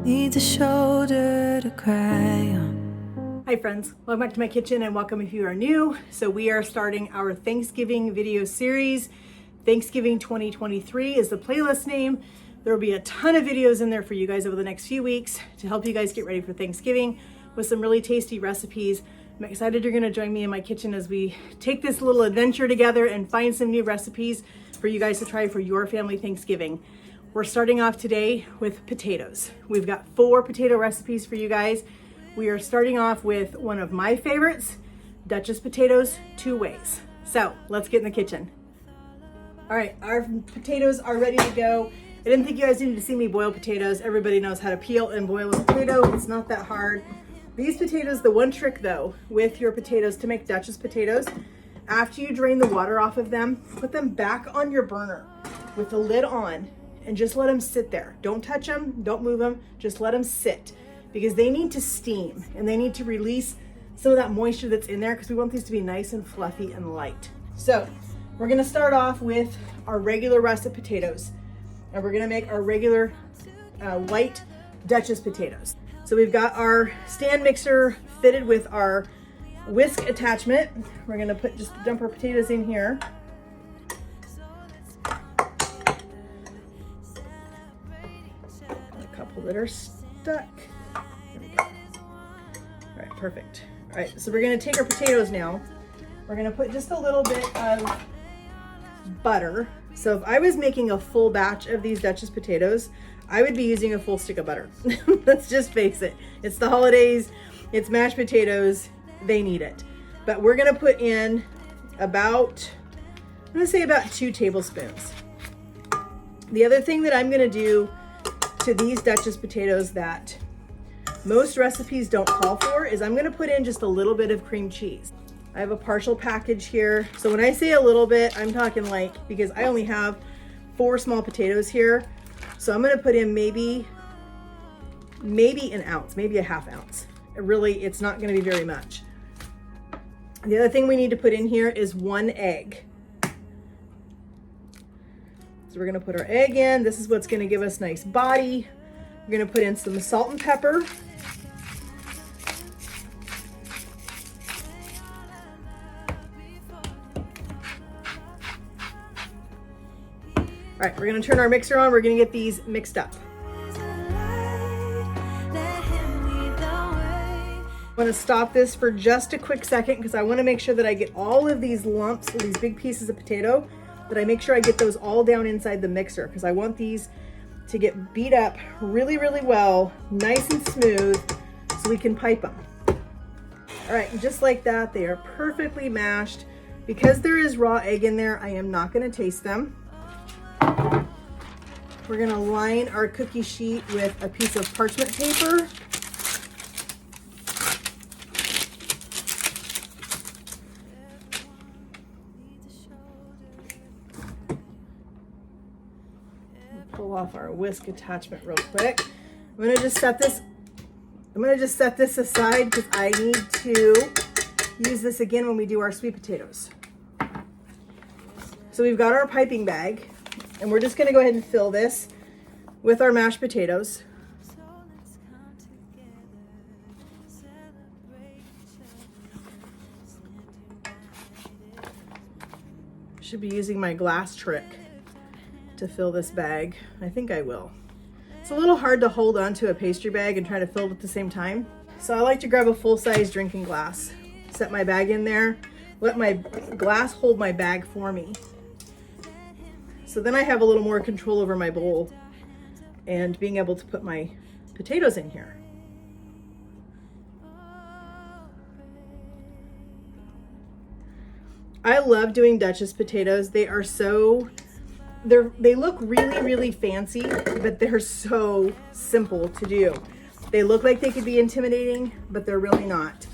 Needs a shoulder to cry on. Hi friends, welcome back to my kitchen and welcome if you are new. So we are starting our Thanksgiving video series. Thanksgiving 2023 is the playlist name. There will be a ton of videos in there for you guys over the next few weeks to help you guys get ready for Thanksgiving with some really tasty recipes. I'm excited you're gonna join me in my kitchen as we take this little adventure together and find some new recipes for you guys to try for your family Thanksgiving. We're starting off today with potatoes. We've got 4 potato recipes for you guys. We are starting off with one of my favorites, Duchess potatoes 2 ways. So let's get in the kitchen. All right, our potatoes are ready to go. I didn't think you guys needed to see me boil potatoes. Everybody knows how to peel and boil a potato. It's not that hard. These potatoes, the one trick though, with your potatoes to make Duchess potatoes, after you drain the water off of them, put them back on your burner with the lid on and just let them sit there. Don't touch them, don't move them, just let them sit because they need to steam and they need to release some of that moisture that's in there because we want these to be nice and fluffy and light. So we're gonna start off with our regular russet potatoes and we're gonna make our regular white Duchess potatoes. So we've got our stand mixer fitted with our whisk attachment. We're gonna dump our potatoes in here. That are stuck. There we go. All right, perfect. All right, so we're gonna take our potatoes now. We're gonna put just a little bit of butter. So if I was making a full batch of these Duchess potatoes, I would be using a full stick of butter. Let's just face it. It's the holidays, it's mashed potatoes, they need it. But we're gonna put in about 2 tablespoons. The other thing that I'm gonna do to these Duchess potatoes that most recipes don't call for is I'm gonna put in just a little bit of cream cheese. I have a partial package here. So when I say a little bit, I'm talking because I only have 4 small potatoes here. So I'm gonna put in maybe an ounce, maybe a half ounce. It's not gonna be very much. The other thing we need to put in here is 1 egg. So we're gonna put our egg in. This is what's gonna give us nice body. We're gonna put in some salt and pepper. All right, we're gonna turn our mixer on. We're gonna get these mixed up. I'm gonna stop this for just a quick second because I wanna make sure that I get all of these lumps, these big pieces of potato, that I make sure I get those all down inside the mixer because I want these to get beat up really, really well, nice and smooth, so we can pipe them. All right, just like that, they are perfectly mashed. Because there is raw egg in there, I am not gonna taste them. We're gonna line our cookie sheet with a piece of parchment paper. Pull off our whisk attachment real quick. I'm gonna just set this aside because I need to use this again when we do our sweet potatoes. So we've got our piping bag and we're just gonna go ahead and fill this with our mashed potatoes. Should be using my glass trick to fill this bag. I think I will. It's a little hard to hold onto a pastry bag and try to fill it at the same time. So I like to grab a full-size drinking glass, set my bag in there, let my glass hold my bag for me. So then I have a little more control over my bowl and being able to put my potatoes in here. I love doing Duchess potatoes. They look really, really fancy, but they're so simple to do. They look like they could be intimidating, but they're really not.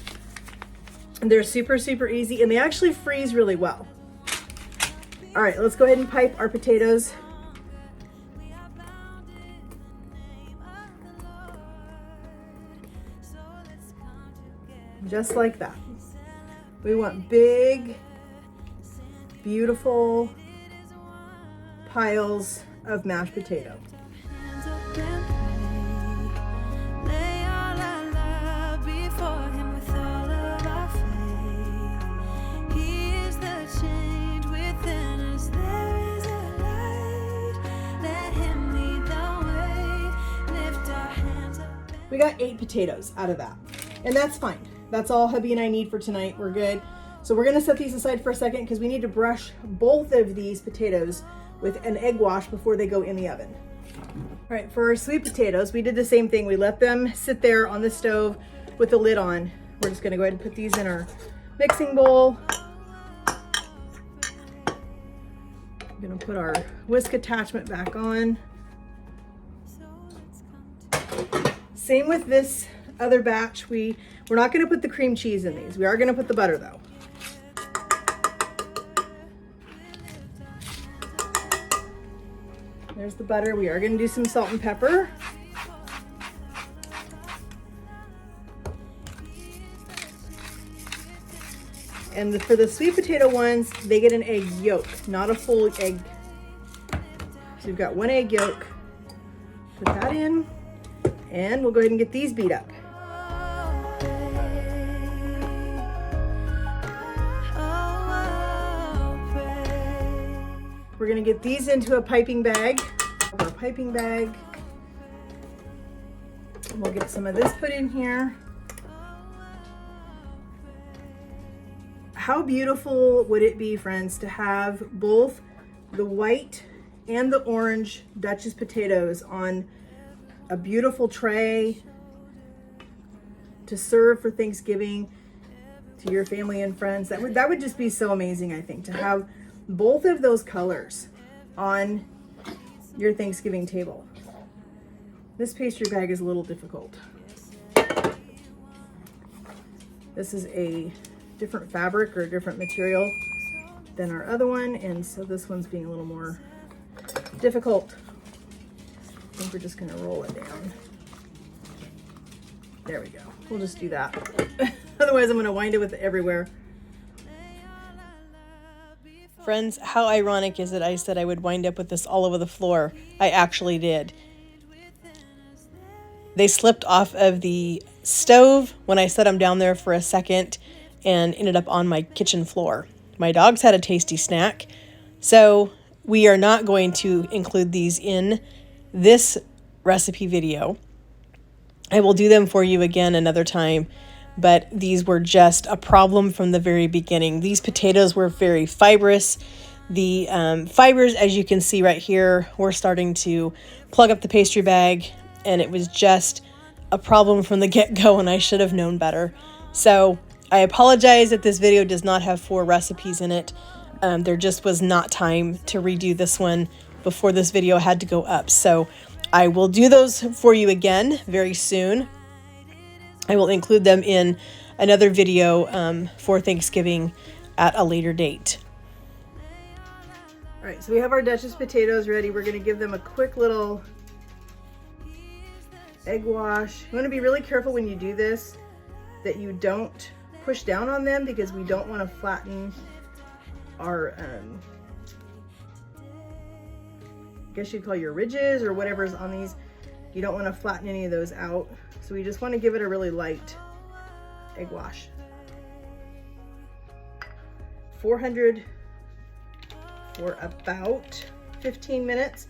And they're super, super easy, and they actually freeze really well. All right, let's go ahead and pipe our potatoes. Just like that. We want big, beautiful piles of mashed potato. We got 8 potatoes out of that, and that's fine. That's all hubby and I need for tonight. We're good. So we're gonna set these aside for a second because we need to brush both of these potatoes with an egg wash before they go in the oven. All right, for our sweet potatoes, we did the same thing. We let them sit there on the stove with the lid on. We're just gonna go ahead and put these in our mixing bowl. I'm gonna put our whisk attachment back on. Same with this other batch. We're not gonna put the cream cheese in these. We are gonna put the butter though. There's the butter. We are gonna do some salt and pepper. And for the sweet potato ones, they get an egg yolk, not a full egg. So we've got 1 egg yolk. Put that in, and we'll go ahead and get these beat up. We're gonna get these into a piping bag. And we'll get some of this put in here. How beautiful would it be, friends, to have both the white and the orange Duchess potatoes on a beautiful tray to serve for Thanksgiving to your family and friends. That would just be so amazing, I think, to have both of those colors on your Thanksgiving table. This pastry bag is a little difficult. This is a different fabric or a different material than our other one, and so this one's being a little more difficult. I think we're just gonna roll it down. There we go. We'll just do that. Otherwise I'm gonna wind it with it everywhere. Friends, how ironic is it I said I would wind up with this all over the floor? I actually did. They slipped off of the stove when I set them down there for a second and ended up on my kitchen floor. My dogs had a tasty snack, so we are not going to include these in this recipe video. I will do them for you again another time, but these were just a problem from the very beginning. These potatoes were very fibrous. The fibers, as you can see right here, were starting to plug up the pastry bag, and it was just a problem from the get-go, and I should have known better. So I apologize that this video does not have 4 recipes in it. There just was not time to redo this one before this video had to go up. So I will do those for you again very soon. I will include them in another video for Thanksgiving at a later date. All right, so we have our Duchess potatoes ready. We're gonna give them a quick little egg wash. You wanna be really careful when you do this that you don't push down on them, because we don't wanna flatten our, I guess you'd call your ridges or whatever's on these. You don't wanna flatten any of those out. So we just wanna give it a really light egg wash. 400 for about 15 minutes.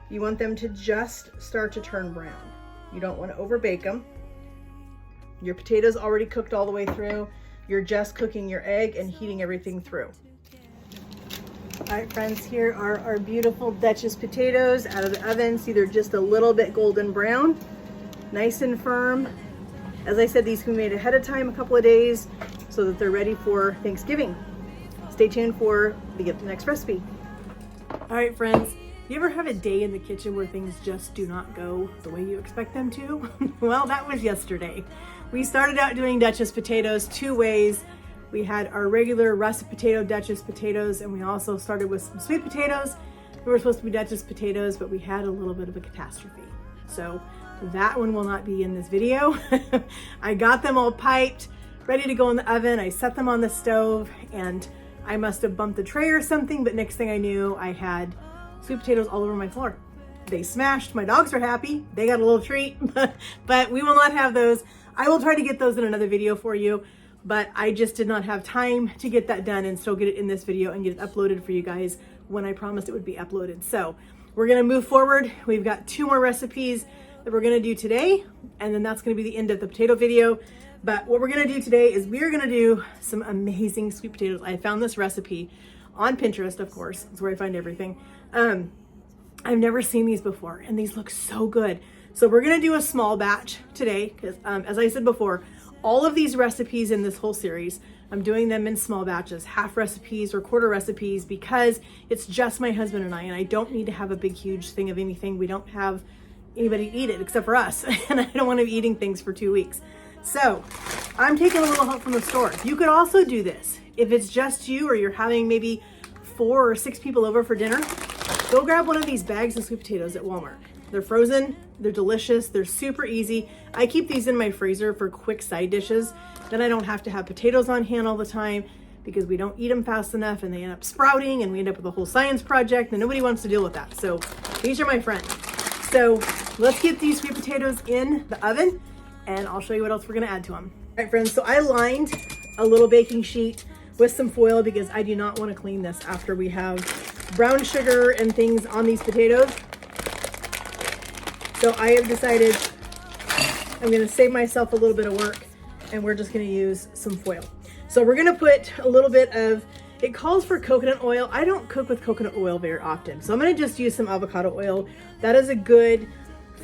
You want them to just start to turn brown. You don't want to overbake them. Your potatoes already cooked all the way through. You're just cooking your egg and heating everything through. All right, friends, here are our beautiful Duchess potatoes out of the oven. See, they're just a little bit golden brown, nice and firm. As I said, these can be made ahead of time, a couple of days, so that they're ready for Thanksgiving. Stay tuned for the next recipe. All right, friends, you ever have a day in the kitchen where things just do not go the way you expect them to? Well, that was yesterday. We started out doing Duchess potatoes 2 ways. We had our regular russet potato Duchess potatoes, and we also started with some sweet potatoes. They were supposed to be Duchess potatoes, but we had a little bit of a catastrophe. So that one will not be in this video. I got them all piped, ready to go in the oven. I set them on the stove, and I must have bumped the tray or something, but next thing I knew, I had sweet potatoes all over my floor. They smashed. My dogs are happy. They got a little treat, but we will not have those. I will try to get those in another video for you, but I just did not have time to get that done and still get it in this video and get it uploaded for you guys when I promised it would be uploaded. So we're gonna move forward. We've got 2 more recipes that we're gonna do today, and then that's gonna be the end of the potato video. But what we're gonna do today is we are gonna do some amazing sweet potatoes. I found this recipe on Pinterest, of course. That's where I find everything. I've never seen these before, and these look so good. So we're gonna do a small batch today, because as I said before, all of these recipes in this whole series, I'm doing them in small batches, half recipes or quarter recipes, because it's just my husband and I don't need to have a big, huge thing of anything. We don't have anybody to eat it except for us, and I don't want to be eating things for 2 weeks. So I'm taking a little help from the store. You could also do this. If it's just you, or you're having maybe 4 or 6 people over for dinner, go grab one of these bags of sweet potatoes at Walmart. They're frozen, they're delicious, they're super easy. I keep these in my freezer for quick side dishes. Then I don't have to have potatoes on hand all the time, because we don't eat them fast enough and they end up sprouting and we end up with a whole science project and nobody wants to deal with that. So these are my friends. So let's get these sweet potatoes in the oven and I'll show you what else we're gonna add to them. All right, friends, so I lined a little baking sheet with some foil because I do not want to clean this after we have brown sugar and things on these potatoes. So I have decided I'm gonna save myself a little bit of work, and we're just gonna use some foil. So we're gonna put a little bit of, it calls for coconut oil. I don't cook with coconut oil very often, so I'm gonna just use some avocado oil. That is a good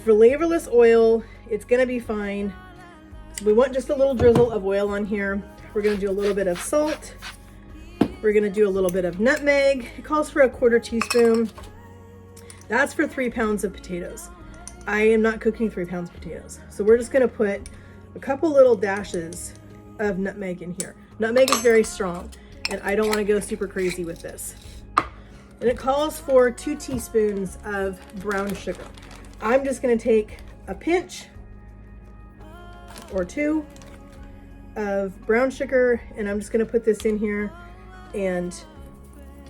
flavorless oil. It's gonna be fine. So we want just a little drizzle of oil on here. We're gonna do a little bit of salt. We're gonna do a little bit of nutmeg. It calls for a 1/4 teaspoon. That's for 3 pounds of potatoes. I am not cooking 3 pounds of potatoes. So we're just gonna put a couple little dashes of nutmeg in here. Nutmeg is very strong, and I don't wanna go super crazy with this. And it calls for 2 teaspoons of brown sugar. I'm just gonna take a pinch or 2 of brown sugar, and I'm just gonna put this in here, and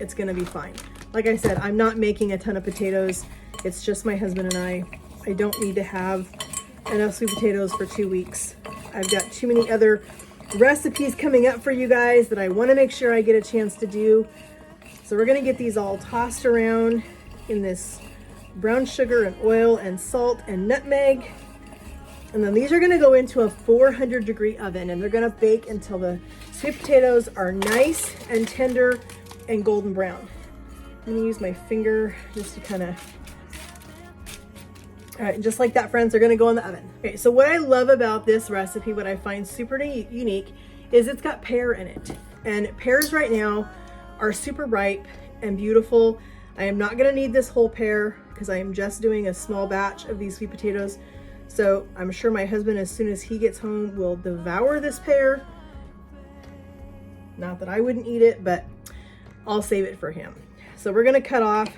it's gonna be fine. Like I said, I'm not making a ton of potatoes. It's just my husband and I. I don't need to have enough sweet potatoes for 2 weeks. I've got too many other recipes coming up for you guys that I want to make sure I get a chance to do. So we're gonna get these all tossed around in this brown sugar and oil and salt and nutmeg. And then these are gonna go into a 400-degree oven, and they're gonna bake until the sweet potatoes are nice and tender and golden brown. I'm gonna use my finger just to kind of, all right, just like that, friends, they're gonna go in the oven. Okay, so what I love about this recipe, what I find super unique, is it's got pear in it. And pears right now are super ripe and beautiful. I am not gonna need this whole pear because I am just doing a small batch of these sweet potatoes. So I'm sure my husband, as soon as he gets home, will devour this pear. Not that I wouldn't eat it, but I'll save it for him. So we're gonna cut off.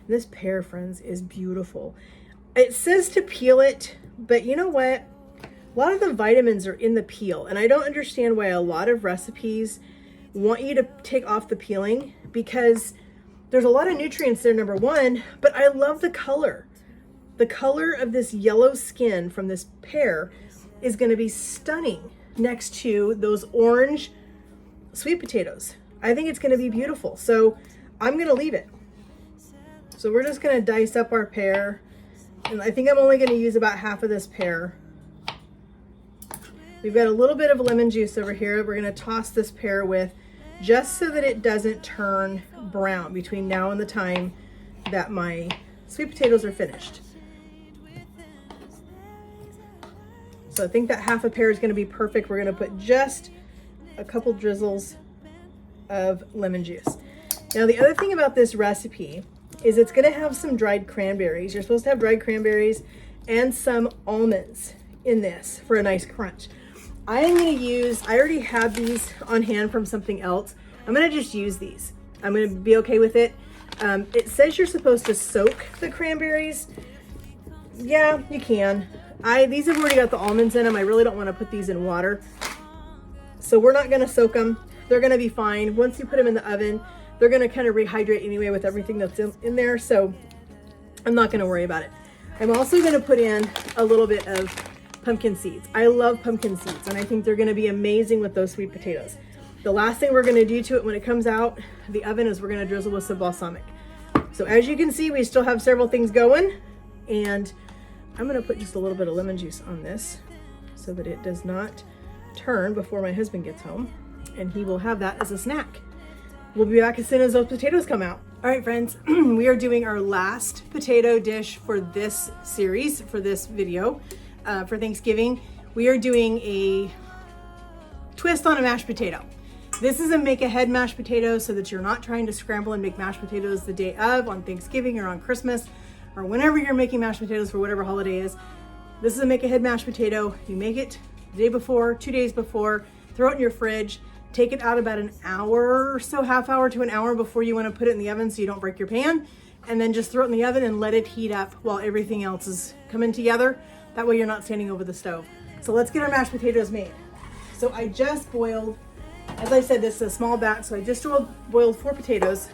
This pear, friends, is beautiful. It says to peel it, but you know what? A lot of the vitamins are in the peel, and I don't understand why a lot of recipes want you to take off the peeling, because there's a lot of nutrients there, number one, but I love the color. The color of this yellow skin from this pear is gonna be stunning next to those orange sweet potatoes. I think it's gonna be beautiful. So I'm gonna leave it. So we're just gonna dice up our pear. And I think I'm only gonna use about half of this pear. We've got a little bit of lemon juice over here. We're gonna toss this pear with, just so that it doesn't turn brown between now and the time that my sweet potatoes are finished. So I think that half a pear is gonna be perfect. We're gonna put just a couple drizzles of lemon juice. Now the other thing about this recipe is it's gonna have some dried cranberries. You're supposed to have dried cranberries and some almonds in this for a nice crunch. I am gonna use, I already have these on hand from something else. I'm gonna just use these. I'm gonna be okay with it. It says you're supposed to soak the cranberries. Yeah, you can. These have already got the almonds in them. I really don't wanna put these in water. So we're not gonna soak them. They're gonna be fine. Once you put them in the oven, they're gonna kind of rehydrate anyway with everything that's in there, so I'm not gonna worry about it. I'm also gonna put in a little bit of pumpkin seeds. I love pumpkin seeds, and I think they're gonna be amazing with those sweet potatoes. The last thing we're gonna do to it when it comes out the oven is we're gonna drizzle with some balsamic. So as you can see, we still have several things going, and I'm gonna put just a little bit of lemon juice on this so that it does not turn before my husband gets home, and he will have that as a snack. We'll be back as soon as those potatoes come out. All right, friends, we are doing our last potato dish for this series, for this video, for Thanksgiving. We are doing a twist on a mashed potato. This is a make ahead mashed potato so that you're not trying to scramble and make mashed potatoes the day of on Thanksgiving or on Christmas or whenever you're making mashed potatoes for whatever holiday is. This is a make ahead mashed potato. You make it the day before, 2 days before, throw it in your fridge, take it out about an hour or so, half hour to an hour before you want to put it in the oven so you don't break your pan, and then just throw it in the oven and let it heat up while everything else is coming together. That way you're not standing over the stove. So let's get our mashed potatoes made. So I just boiled, as I said, this is a small batch, so I just boiled 4 potatoes.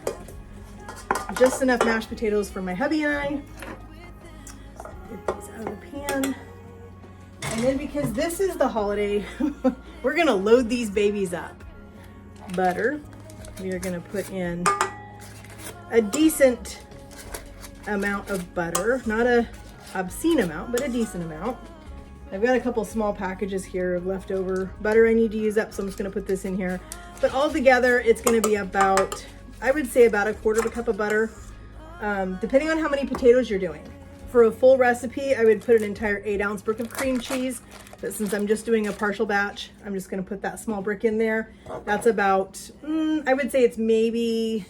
Just enough mashed potatoes for my hubby and I. Get these out of the pan. And then because this is the holiday, we're gonna load these babies up. Butter. We are gonna put in a decent amount of butter. Not a obscene amount, but a decent amount. I've got a couple small packages here of leftover butter I need to use up, so I'm just gonna put this in here. But all together, it's gonna be about, I would say about 1/4 cup of butter, depending on how many potatoes you're doing. For a full recipe, I would put an entire 8-ounce brick of cream cheese, but since I'm just doing a partial batch, I'm just gonna put that small brick in there. That's about, I would say it's maybe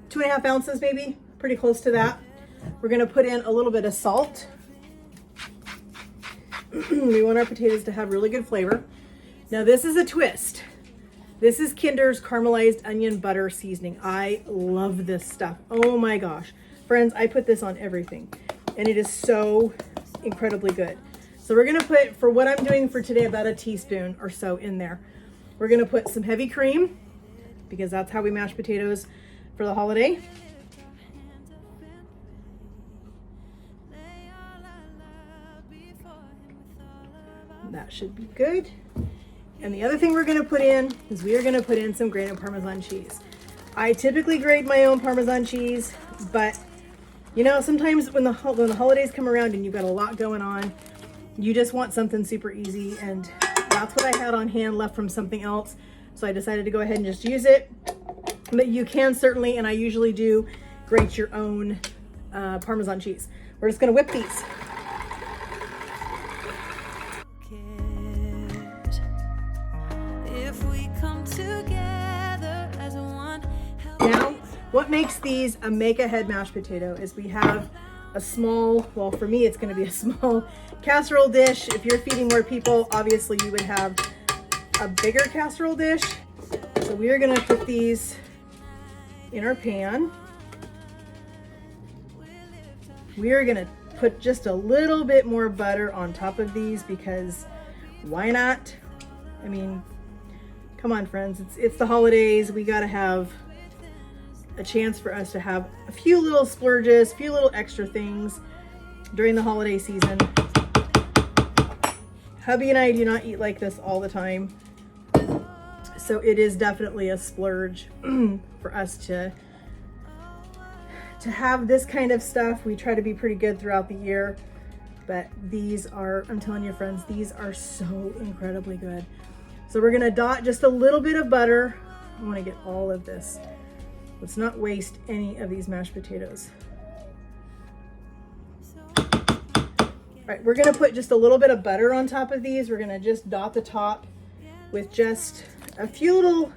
2.5 ounces, maybe, pretty close to that. We're gonna put in a little bit of salt. We want our potatoes to have really good flavor. Now this is a twist. This is Kinder's caramelized onion butter seasoning. I love this stuff. Oh my gosh. Friends, I put this on everything and it is so incredibly good. So we're gonna put, for what I'm doing for today, about a teaspoon or so in there. We're gonna put some heavy cream because that's how we mash potatoes for the holiday. That should be good. And the other thing we're gonna put in is we are gonna put in some grated Parmesan cheese. I typically grate my own Parmesan cheese, but you know, sometimes when the holidays come around and you've got a lot going on, you just want something super easy, and that's what I had on hand left from something else. So I decided to go ahead and just use it. But you can certainly, and I usually do, grate your own Parmesan cheese. We're just gonna whip these. Now, what makes these a make-ahead mashed potato is we have a small, well, for me, it's going to be a small casserole dish. If you're feeding more people, obviously you would have a bigger casserole dish. So we are going to put these in our pan. We are going to put just a little bit more butter on top of these because why not? I mean, come on, friends. It's the holidays. We got to have a chance for us to have a few little splurges, a few little extra things during the holiday season. Hubby and I do not eat like this all the time, so it is definitely a splurge for us to have this kind of stuff. We try to be pretty good throughout the year, but these are, I'm telling you, friends, these are so incredibly good. So we're gonna dot just a little bit of butter. I want to get all of this. Let's not waste any of these mashed potatoes. All right, we're gonna put just a little bit of butter on top of these. We're gonna just dot the top with just a few little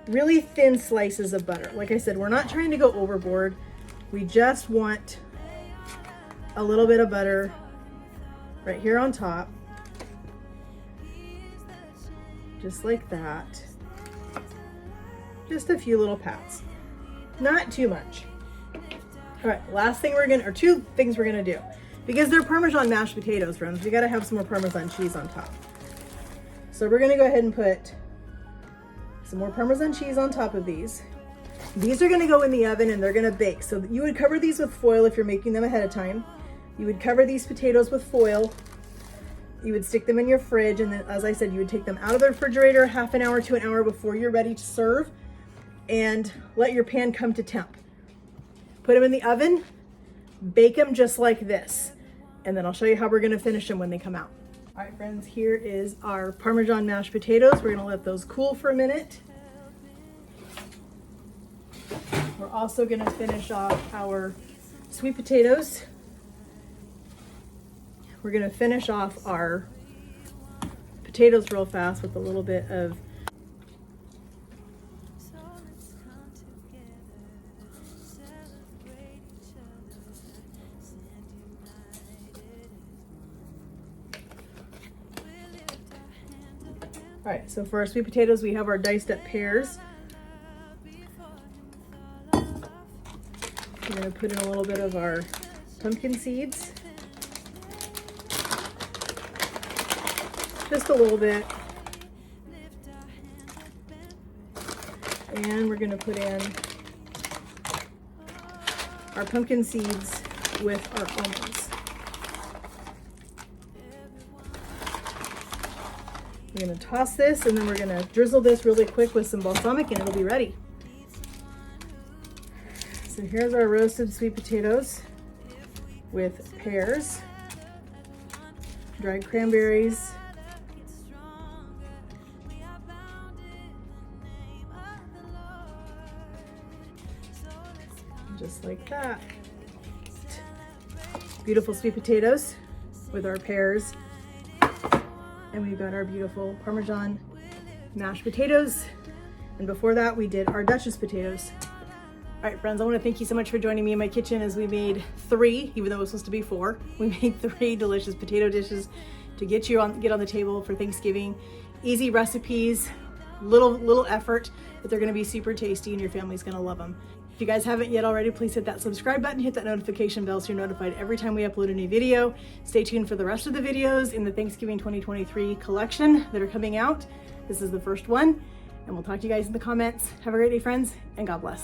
really thin slices of butter. Like I said, we're not trying to go overboard. We just want a little bit of butter right here on top. Just like that. Just a few little pats. Not too much. All right, last thing we're gonna, or 2 things we're gonna do. Because they're Parmesan mashed potatoes, friends, we gotta have some more Parmesan cheese on top. So we're gonna go ahead and put some more Parmesan cheese on top of these. These are gonna go in the oven and they're gonna bake. So you would cover these with foil if you're making them ahead of time. You would cover these potatoes with foil. You would stick them in your fridge, and then, as I said, you would take them out of the refrigerator half an hour to an hour before you're ready to serve, and let your pan come to temp. Put them in the oven, bake them just like this. and then I'll show you how we're gonna finish them when they come out. All right, friends, here is our Parmesan mashed potatoes. We're gonna let those cool for a minute. We're also gonna finish off our sweet potatoes. We're gonna finish off our potatoes real fast with a little bit of All right, so for our sweet potatoes, we have our diced up pears. We're gonna put in a little bit of our pumpkin seeds. Just a little bit. And we're gonna put in our pumpkin seeds with our almonds. We're gonna toss this and then we're gonna drizzle this really quick with some balsamic and it'll be ready. So here's our roasted sweet potatoes with pears, dried cranberries, just like that. Beautiful sweet potatoes with our pears. And we've got our beautiful Parmesan mashed potatoes. And before that, we did our Duchess potatoes. All right, friends, I want to thank you so much for joining me in my kitchen as we made 3, even though it was supposed to be 4. We made 3 delicious potato dishes to get on the table for Thanksgiving. Easy recipes, little effort, but they're going to be super tasty and your family's going to love them. If you guys haven't yet already, please hit that subscribe button, hit that notification bell so you're notified every time we upload a new video. Stay tuned for the rest of the videos in the Thanksgiving 2023 collection that are coming out. This is the first one, and we'll talk to you guys in the comments. Have a great day, friends, and God bless.